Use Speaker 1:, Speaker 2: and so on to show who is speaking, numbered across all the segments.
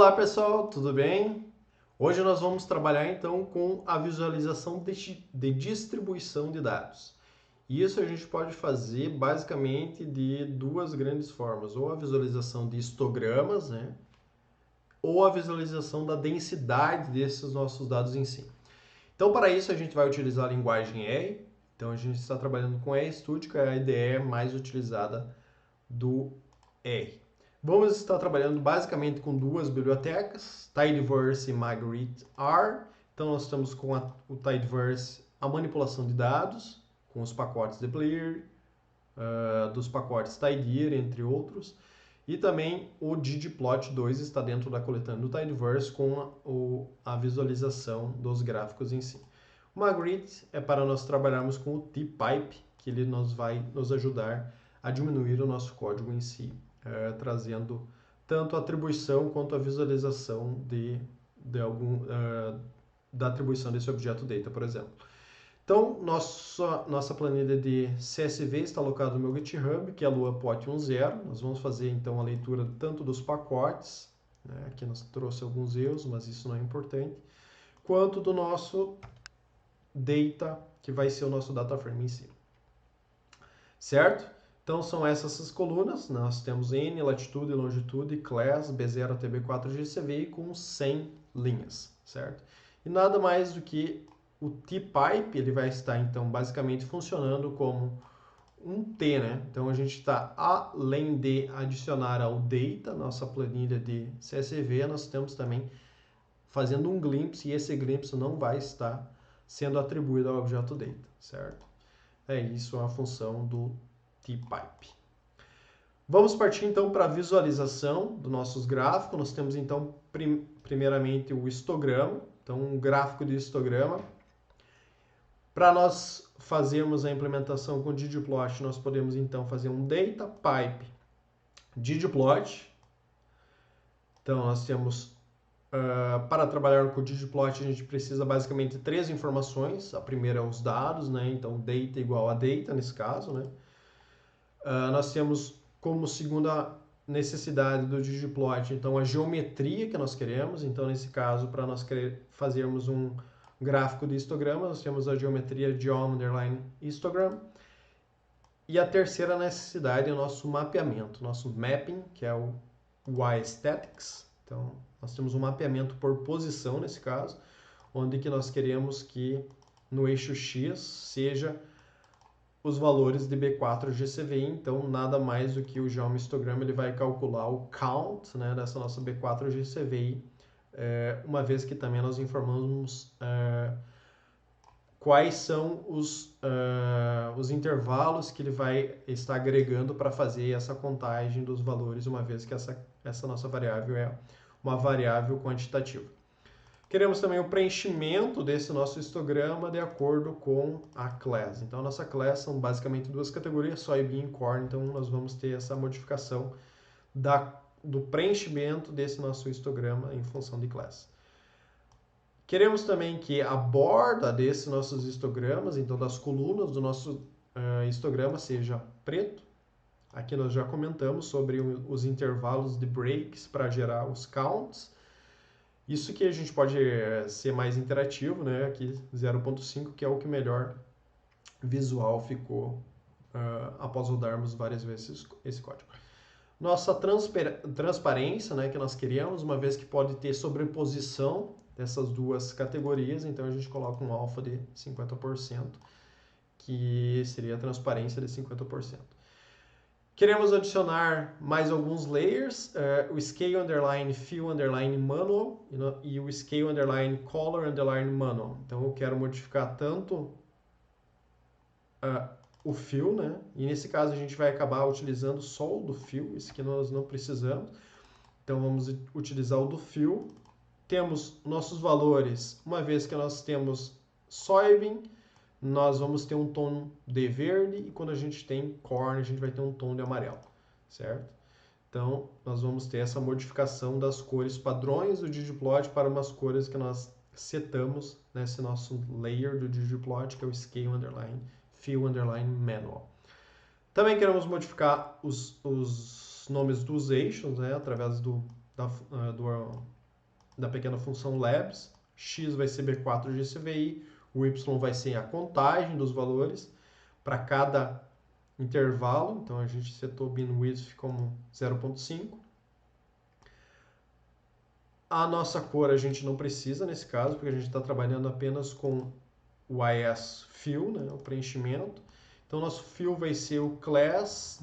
Speaker 1: Olá pessoal, tudo bem? Hoje nós vamos trabalhar então com a visualização de distribuição de dados. E isso a gente pode fazer basicamente de duas grandes formas, ou a visualização de histogramas, né? Ou a visualização da densidade desses nossos dados em si. Então para isso a gente vai utilizar a linguagem R, então a gente está trabalhando com RStudio, que é a IDE mais utilizada do R. Vamos estar trabalhando basicamente com duas bibliotecas, Tidyverse e Magritte-R. Então nós estamos com o Tidyverse, a manipulação de dados, com os pacotes dplyr, dos pacotes tidyr, entre outros. E também o ggplot2 está dentro da coletânea do Tidyverse com a visualização dos gráficos em si. O Magritte é para nós trabalharmos com o tpipe, que ele vai nos ajudar a diminuir o nosso código em si, trazendo tanto a atribuição quanto a visualização da atribuição desse objeto data, por exemplo. Então, nossa planilha de CSV está alocada no meu GitHub, que é a luapot10. Nós vamos fazer então a leitura tanto dos pacotes, né, aqui nós trouxe alguns erros, mas isso não é importante, quanto do nosso data, que vai ser o nosso data frame em si. Certo? Então são essas as colunas, nós temos N, latitude, longitude, class, B0 até B4 GCV com 100 linhas, certo? E nada mais do que o tpipe, ele vai estar então basicamente funcionando como um T, né? Então a gente está, além de adicionar ao data, nossa planilha de CSV, nós temos também fazendo um glimpse, e esse glimpse não vai estar sendo atribuído ao objeto data, certo? É isso a função do tpipe. Vamos partir então para a visualização dos nossos gráficos. Nós temos então primeiramente o histograma, então um gráfico de histograma. Para nós fazermos a implementação com ggplot, nós podemos então fazer um datapipe ggplot. Então nós temos para trabalhar com o ggplot, a gente precisa basicamente de três informações. A primeira é os dados, né? Então data igual a data nesse caso, né? Nós temos como segunda necessidade do ggplot, então a geometria que nós queremos. Então nesse caso, para nós fazermos um gráfico de histograma, nós temos a geometria geom_histogram. E a terceira necessidade é o nosso mapeamento, nosso mapping, que é o y-statics. Então nós temos um mapeamento por posição nesse caso, onde que nós queremos que no eixo X seja os valores de B4 GCV, então nada mais do que o geom_histogram, ele vai calcular o count, né, dessa nossa B4 GCV, uma vez que também nós informamos quais são os intervalos que ele vai estar agregando para fazer essa contagem dos valores, uma vez que essa nossa variável é uma variável quantitativa. Queremos também o preenchimento desse nosso histograma de acordo com a class. Então, a nossa class são basicamente duas categorias, soybean e corn. Então, nós vamos ter essa modificação do preenchimento desse nosso histograma em função de class. Queremos também que a borda desses nossos histogramas, então das colunas do nosso histograma, seja preto. Aqui nós já comentamos sobre os intervalos de breaks para gerar os counts. Isso que a gente pode ser mais interativo, né? Aqui 0.5, que é o que melhor visual ficou após rodarmos várias vezes esse código. Nossa transparência, né, que nós queríamos, uma vez que pode ter sobreposição dessas duas categorias, então a gente coloca um alfa de 50%, que seria a transparência de 50%. Queremos adicionar mais alguns layers, o scale_fill_manual e o scale_color_manual. Então eu quero modificar tanto o fill, né? E nesse caso a gente vai acabar utilizando só o do fill, isso que nós não precisamos. Então vamos utilizar o do fill. Temos nossos valores, uma vez que nós temos soybean, nós vamos ter um tom de verde, e quando a gente tem corn, a gente vai ter um tom de amarelo, certo? Então, nós vamos ter essa modificação das cores padrões do ggplot para umas cores que nós setamos nesse nosso layer do ggplot, que é o scale_fill_manual. Também queremos modificar os nomes dos eixos, né, através do da pequena função labs, x vai ser B4 GCVI, o y vai ser a contagem dos valores para cada intervalo, então a gente setou binwidth como 0.5. A nossa cor a gente não precisa nesse caso, porque a gente está trabalhando apenas com o IS_fill, né, o preenchimento. Então, nosso fill vai ser o class,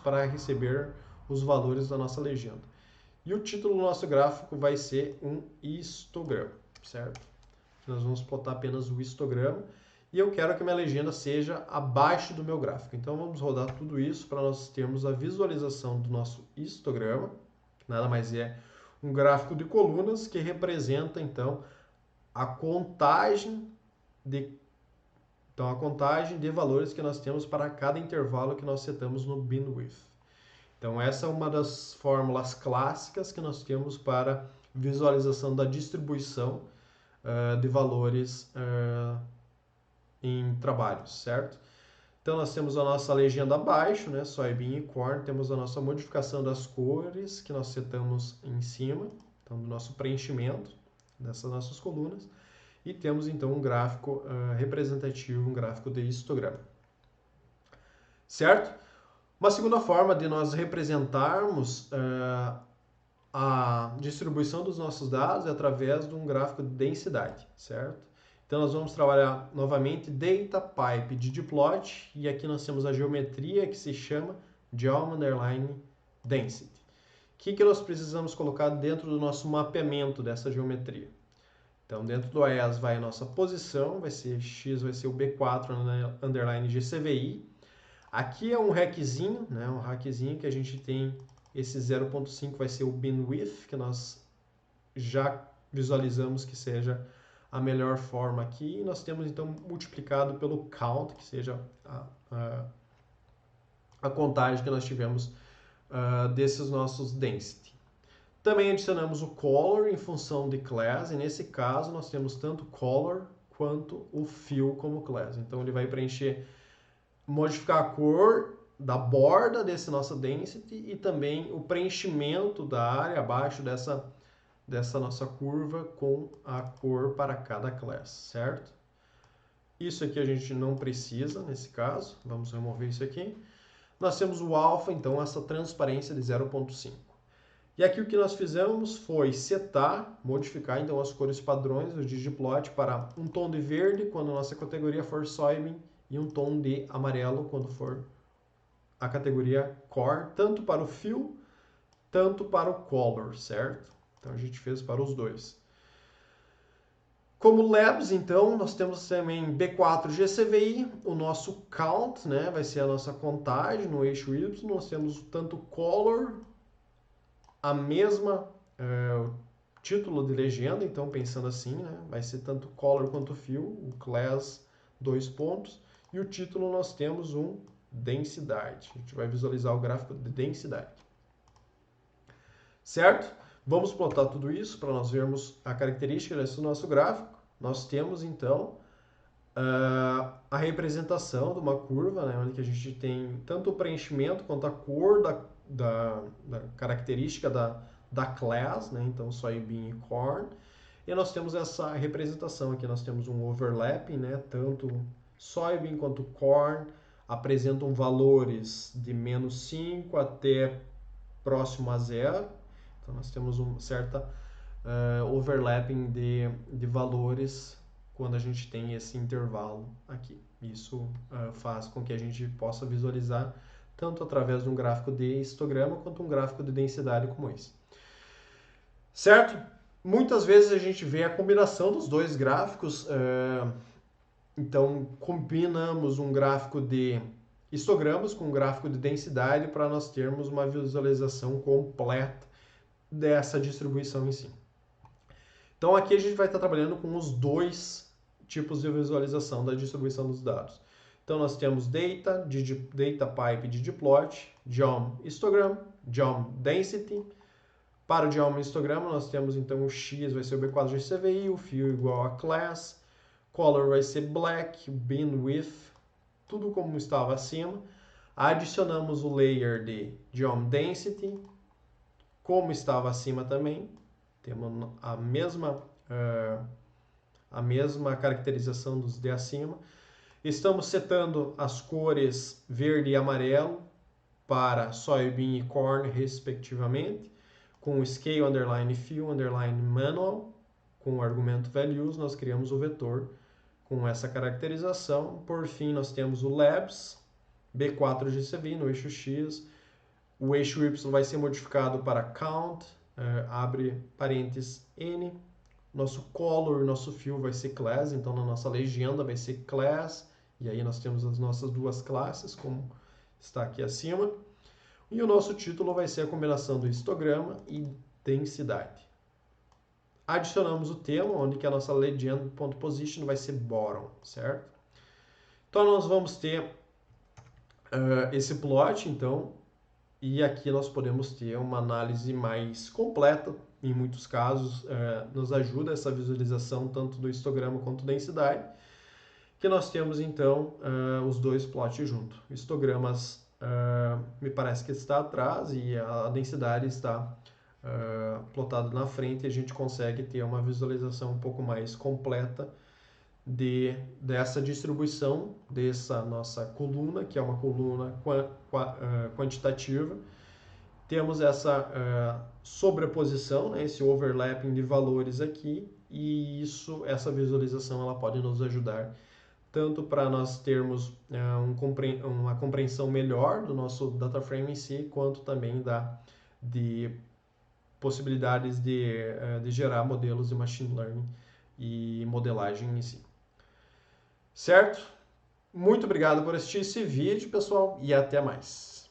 Speaker 1: para receber os valores da nossa legenda. E o título do nosso gráfico vai ser um histograma, certo? Nós vamos plotar apenas o histograma. E eu quero que minha legenda seja abaixo do meu gráfico. Então, vamos rodar tudo isso para nós termos a visualização do nosso histograma, que nada mais é um gráfico de colunas que representa, então, a contagem de valores que nós temos para cada intervalo que nós setamos no binwidth. Então, essa é uma das fórmulas clássicas que nós temos para visualização da distribuição de valores em trabalhos, certo? Então, nós temos a nossa legenda abaixo, né, soybean e corn, temos a nossa modificação das cores que nós setamos em cima, então, do nosso preenchimento dessas nossas colunas, e temos, então, um gráfico representativo, um gráfico de histograma, certo? Uma segunda forma de nós representarmos a distribuição dos nossos dados é através de um gráfico de densidade, certo? Então, nós vamos trabalhar novamente data pipe ggplot, e aqui nós temos a geometria que se chama geom_density. O que nós precisamos colocar dentro do nosso mapeamento dessa geometria? Então, dentro do AES vai a nossa posição, x vai ser o B4_GCVI. Aqui é um hackzinho, né? Um hackzinho que a gente tem esse 0.5 vai ser o binwidth, que nós já visualizamos que seja a melhor forma aqui. E nós temos então multiplicado pelo count, que seja a contagem que nós tivemos desses nossos density. Também adicionamos o color em função de class, e nesse caso nós temos tanto color quanto o fill como class. Então ele vai modificar a cor da borda desse nosso density e também o preenchimento da área abaixo dessa nossa curva com a cor para cada class, certo? Isso aqui a gente não precisa nesse caso, vamos remover isso aqui. Nós temos o alpha, então, essa transparência de 0.5. E aqui o que nós fizemos foi modificar então as cores padrões do ggplot para um tom de verde quando a nossa categoria for soybean e um tom de amarelo quando for a categoria core, tanto para o fill, tanto para o color, certo? Então a gente fez para os dois. Como labs, então, nós temos também B4 GCVI, o nosso count, né, vai ser a nossa contagem no eixo Y, nós temos tanto color, a mesma título de legenda, então pensando assim, né, vai ser tanto color quanto fill, o class 2 pontos, e o título nós temos um densidade. A gente vai visualizar o gráfico de densidade. Certo? Vamos plotar tudo isso para nós vermos a característica desse nosso gráfico. Nós temos, então, a representação de uma curva, né, onde a gente tem tanto o preenchimento quanto a cor da característica da class, né, então soybean e corn. E nós temos essa representação aqui, nós temos um overlapping, né, tanto soybean quanto corn apresentam valores de -5 até próximo a 0. Então, nós temos um certa overlapping de valores quando a gente tem esse intervalo aqui. Isso faz com que a gente possa visualizar tanto através de um gráfico de histograma quanto um gráfico de densidade como esse. Certo? Muitas vezes a gente vê a combinação dos dois gráficos. Então, combinamos um gráfico de histogramas com um gráfico de densidade para nós termos uma visualização completa dessa distribuição em si. Então, aqui a gente vai estar trabalhando com os dois tipos de visualização da distribuição dos dados. Então, nós temos data pipe ggplot, geom histogram, geom density. Para o geom histograma, nós temos então o x vai ser o B4 GCVI, o fill igual a class, color vai ser black, binwidth, tudo como estava acima. Adicionamos o layer de geom density, como estava acima também. Temos a mesma caracterização dos de acima. Estamos setando as cores verde e amarelo para soybean e corn, respectivamente, com o scale, underline, fill, underline, manual, com o argumento values, nós criamos o vetor com essa caracterização. Por fim, nós temos o labs, B4GCV no eixo X, o eixo Y vai ser modificado para count, abre parênteses N, nosso color, nosso fill vai ser class, então na nossa legenda vai ser class, e aí nós temos as nossas duas classes, como está aqui acima. E o nosso título vai ser a combinação do histograma e densidade. Adicionamos o tema, onde que a nossa legend.position vai ser bottom, certo? Então nós vamos ter esse plot, então, e aqui nós podemos ter uma análise mais completa. Em muitos casos, nos ajuda essa visualização tanto do histograma quanto da densidade, que nós temos então os dois plots juntos. Histogramas me parece que está atrás e a densidade está plotada na frente, e a gente consegue ter uma visualização um pouco mais completa dessa distribuição, dessa nossa coluna, que é uma coluna quantitativa. Temos essa sobreposição, né, esse overlapping de valores aqui, e essa visualização ela pode nos ajudar tanto para nós termos uma compreensão melhor do nosso data frame em si, quanto também de possibilidades de gerar modelos de machine learning e modelagem em si. Certo? Muito obrigado por assistir esse vídeo, pessoal, e até mais.